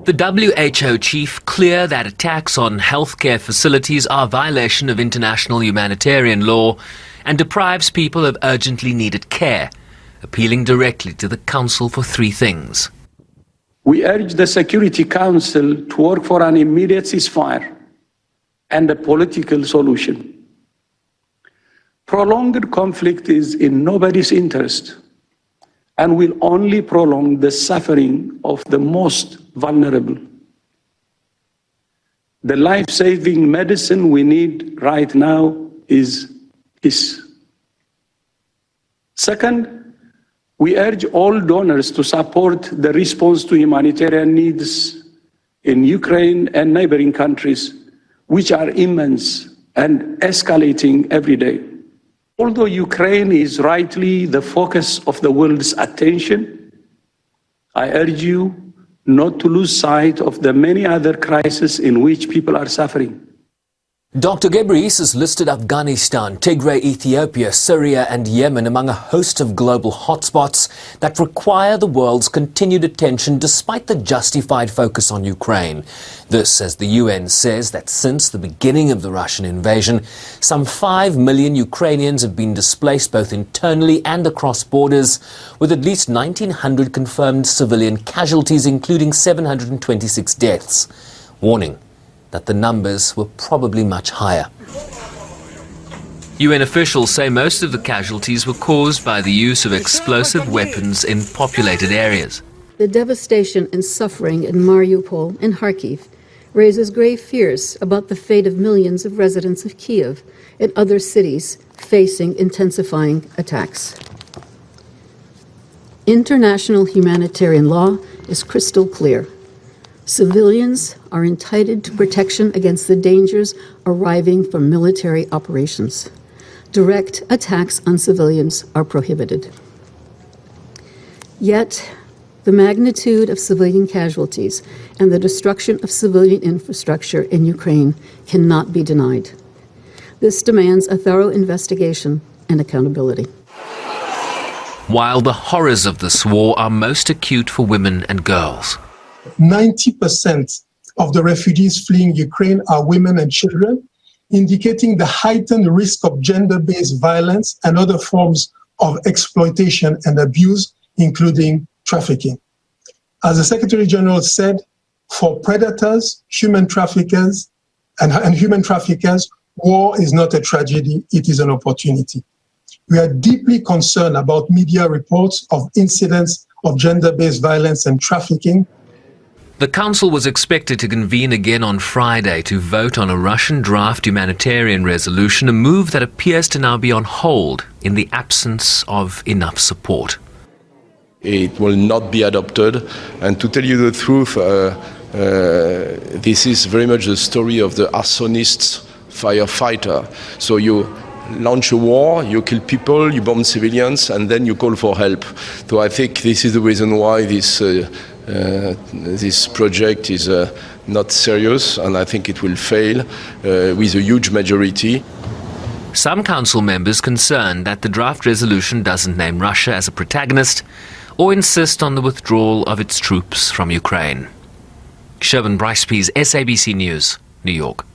The WHO chief clear that attacks on healthcare facilities are a violation of international humanitarian law and deprives people of urgently needed care, appealing directly to the Council for three things. We urge the Security Council to work for an immediate ceasefire and a political solution. Prolonged conflict is in nobody's interest and will only prolong the suffering of the most vulnerable. The life-saving medicine we need right now is peace. Second, we urge all donors to support the response to humanitarian needs in Ukraine and neighboring countries, which are immense and escalating every day. Although Ukraine is rightly the focus of the world's attention, I urge you not to lose sight of the many other crises in which people are suffering. Dr. Ghebreyesus listed Afghanistan, Tigray, Ethiopia, Syria and Yemen among a host of global hotspots that require the world's continued attention despite the justified focus on Ukraine. This as the UN says that since the beginning of the Russian invasion, some 5 million Ukrainians have been displaced both internally and across borders, with at least 1,900 confirmed civilian casualties, including 726 deaths, warning that the numbers were probably much higher. UN officials say most of the casualties were caused by the use of explosive weapons in populated areas. The devastation and suffering in Mariupol and Kharkiv raises grave fears about the fate of millions of residents of Kiev and other cities facing intensifying attacks. International humanitarian law is crystal clear. Civilians are entitled to protection against the dangers arriving from military operations. Direct attacks on civilians are prohibited. Yet, the magnitude of civilian casualties and the destruction of civilian infrastructure in Ukraine cannot be denied. This demands a thorough investigation and accountability. While the horrors of this war are most acute for women and girls. 90% of the refugees fleeing Ukraine are women and children, indicating the heightened risk of gender-based violence and other forms of exploitation and abuse, including trafficking. As the Secretary General said, for predators, human traffickers, and human traffickers, war is not a tragedy, it is an opportunity. We are deeply concerned about media reports of incidents of gender-based violence and trafficking. The Council was expected to convene again on Friday to vote on a Russian draft humanitarian resolution, a move that appears to now be on hold in the absence of enough support. It will not be adopted, and to tell you the truth, this is very much the story of the arsonist firefighter. So you launch a war, you kill people, you bomb civilians, and then you call for help. So I think this is the reason why this project is not serious, and I think it will fail with a huge majority. Some council members concerned that the draft resolution doesn't name Russia as a protagonist or insist on the withdrawal of its troops from Ukraine. Ghebreyesus, SABC News, New York.